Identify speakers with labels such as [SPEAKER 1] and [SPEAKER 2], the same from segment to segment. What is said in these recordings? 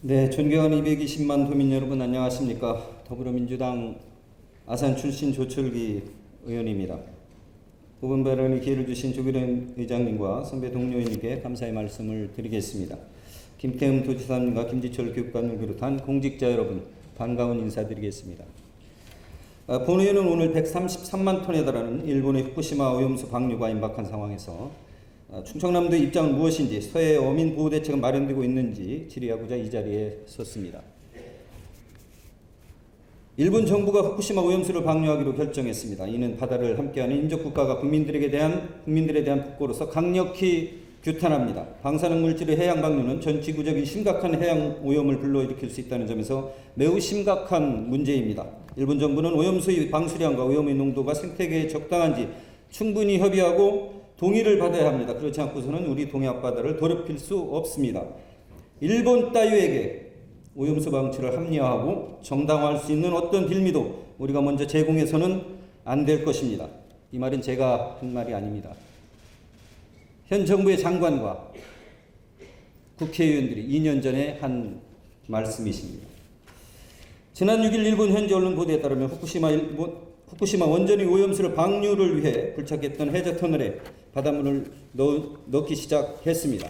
[SPEAKER 1] 네, 존경하는 220만 도민 여러분 안녕하십니까. 더불어민주당 아산 출신 조철기 의원입니다. 부분 발언의 기회를 주신 조기련 의장님과 선배 동료인께 감사의 말씀을 드리겠습니다. 김태흠 도지사님과 김지철 교육감을 비롯한 공직자 여러분 반가운 인사드리겠습니다. 본 의원은 오늘 133만 톤에 달하는 일본의 후쿠시마 오염수 방류가 임박한 상황에서 충청남도의 입장은 무엇인지, 서해 어민 보호 대책은 마련되고 있는지 질의하고자 이 자리에 섰습니다. 일본 정부가 후쿠시마 오염수를 방류하기로 결정했습니다. 이는 바다를 함께하는 인접국가가 국민들에 대한 폭고로서 강력히 규탄합니다. 방사능 물질의 해양 방류는 전 지구적인 심각한 해양 오염을 불러일으킬 수 있다는 점에서 매우 심각한 문제입니다. 일본 정부는 오염수의 방수량과 오염의 농도가 생태계에 적당한지 충분히 협의하고 동의를 받아야 합니다. 그렇지 않고서는 우리 동해 바다를 더럽힐 수 없습니다. 일본 따위에게 오염수 방출을 합리화하고 정당화할 수 있는 어떤 빌미도 우리가 먼저 제공해서는 안 될 것입니다. 이 말은 제가 한 말이 아닙니다. 현 정부의 장관과 국회의원들이 2년 전에 한 말씀이십니다. 지난 6일 일본 현지 언론 보도에 따르면 후쿠시마 원전의 오염수를 방류를 위해 불착했던 해저 터널에 바닷물을 넣기 시작했습니다.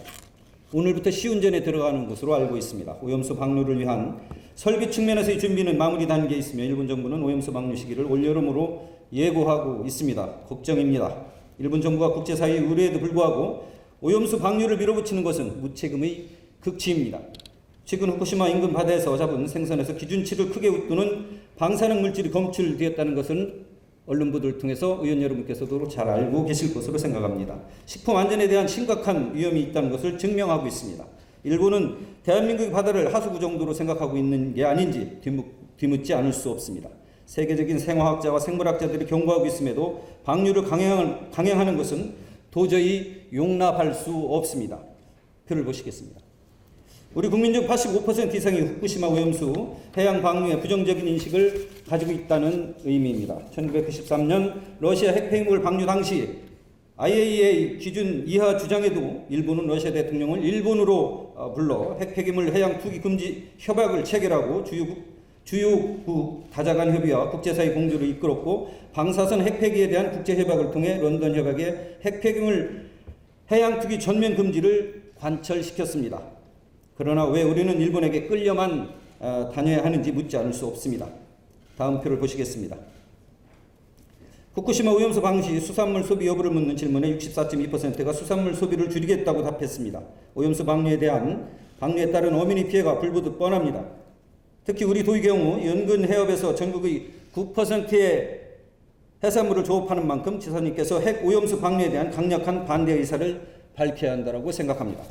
[SPEAKER 1] 오늘부터 시운전에 들어가는 것으로 알고 있습니다. 오염수 방류를 위한 설비 측면에서의 준비는 마무리 단계에 있으며 일본 정부는 오염수 방류 시기를 올여름으로 예고하고 있습니다. 걱정입니다. 일본 정부가 국제사회의 의뢰에도 불구하고 오염수 방류를 밀어붙이는 것은 무책임의 극치입니다. 최근 후쿠시마 인근 바다에서 잡은 생선에서 기준치를 크게 웃도는 방사능 물질이 검출되었다는 것은 언론 보도를 통해서 의원 여러분께서도 잘 알고 계실 것으로 생각합니다. 식품 안전에 대한 심각한 위험이 있다는 것을 증명하고 있습니다. 일본은 대한민국의 바다를 하수구 정도로 생각하고 있는 게 아닌지 뒤묻지 않을 수 없습니다. 세계적인 생화학자와 생물학자들이 경고하고 있음에도 방류를 강행하는 것은 도저히 용납할 수 없습니다. 표를 보시겠습니다. 우리 국민 중 85% 이상이 후쿠시마 오염수 해양 방류에 부정적인 인식을 가지고 있다는 의미입니다. 1993년 러시아 핵폐기물 방류 당시 IAEA 기준 이하 주장에도 일본은 러시아 대통령을 일본으로 불러 핵폐기물 해양 투기 금지 협약을 체결하고 주요국 다자간 협의와 국제사회 공조를 이끌었고 방사선 핵폐기에 대한 국제협약을 통해 런던 협약의 핵폐기물 해양 투기 전면 금지를 관철시켰습니다. 그러나 왜 우리는 일본에게 끌려만 다녀야 하는지 묻지 않을 수 없습니다. 다음 표를 보시겠습니다. 후쿠시마 오염수 방시 수산물 소비 여부를 묻는 질문에 64.2%가 수산물 소비를 줄이겠다고 답했습니다. 오염수 방류에 따른 어민의 피해가 불보듯 뻔합니다. 특히 우리 도의 경우 연근 해협에서 전국의 9%의 해산물을 조업하는 만큼 지사님께서 핵 오염수 방류에 대한 강력한 반대 의사를 밝혀야 한다고 생각합니다.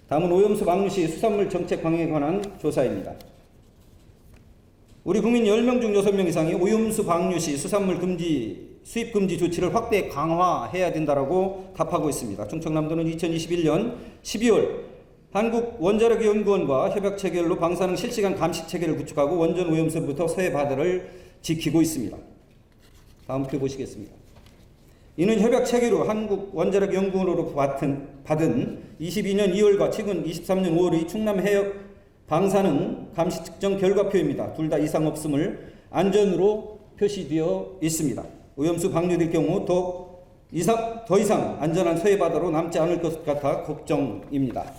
[SPEAKER 1] 다음은 오염수 방류 시 수산물 정책 방향에 관한 조사입니다. 우리 국민 10명 중 6명 이상이 오염수 방류 시 수산물 수입 금지 조치를 확대 강화해야 된다고 답하고 있습니다. 충청남도는 2021년 12월 한국원자력연구원과 협약 체결로 방사능 실시간 감시 체계를 구축하고 원전 오염수로부터 서해 바다를 지키고 있습니다. 다음 표 보시겠습니다. 이는 협약 체계로 한국원자력연구원으로 받은 22년 2월과 최근 23년 5월의 충남 해역 방사능 감시 측정 결과표입니다. 둘 다 이상 없음을 안전으로 표시되어 있습니다. 오염수 방류될 경우 더 이상 안전한 서해 바다로 남지 않을 것 같아 걱정입니다.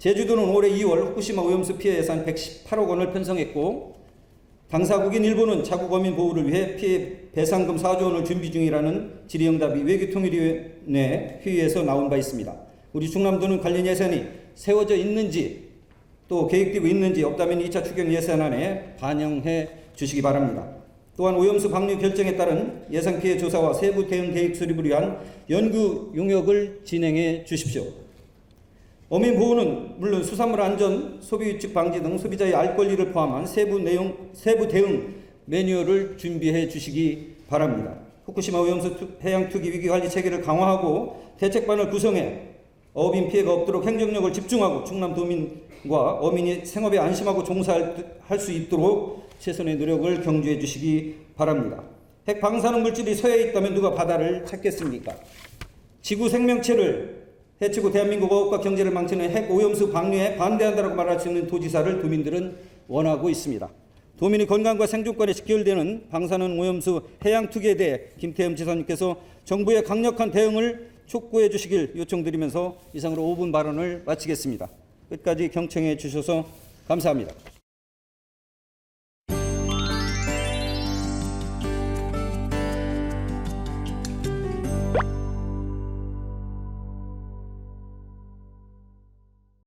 [SPEAKER 1] 제주도는 올해 2월 후쿠시마 오염수 피해 예산 118억 원을 편성했고 당사국인 일본은 자국 어민 보호를 위해 피해 배상금 4조 원을 준비 중이라는 질의응답이 외교통일위원회 회의에서 나온 바 있습니다. 우리 충남도는 관련 예산이 세워져 있는지 또 계획되고 있는지 없다면 2차 추경 예산안에 반영해 주시기 바랍니다. 또한 오염수 방류 결정에 따른 예상 피해 조사와 세부 대응 계획 수립을 위한 연구 용역을 진행해 주십시오. 어민 보호는 물론 수산물 안전, 소비 위축 방지 등 소비자의 알 권리를 포함한 세부 대응 매뉴얼을 준비해 주시기 바랍니다. 후쿠시마 오염수 해양 투기 위기 관리 체계를 강화하고 대책반을 구성해 어민 피해가 없도록 행정력을 집중하고 충남도민과 어민이 생업에 안심하고 종사할 수 있도록 최선의 노력을 경주해 주시기 바랍니다. 핵 방사능 물질이 서해에 있다면 누가 바다를 찾겠습니까? 지구 생명체를 해치고 대한민국 어업과 경제를 망치는 핵 오염수 방류에 반대한다라고 말할 수 있는 도지사를 도민들은 원하고 있습니다. 도민의 건강과 생존권에 직결되는 방사능 오염수 해양 투기에 대해 김태흠 지사님께서 정부의 강력한 대응을 촉구해 주시길 요청드리면서 이상으로 5분 발언을 마치겠습니다. 끝까지 경청해 주셔서 감사합니다.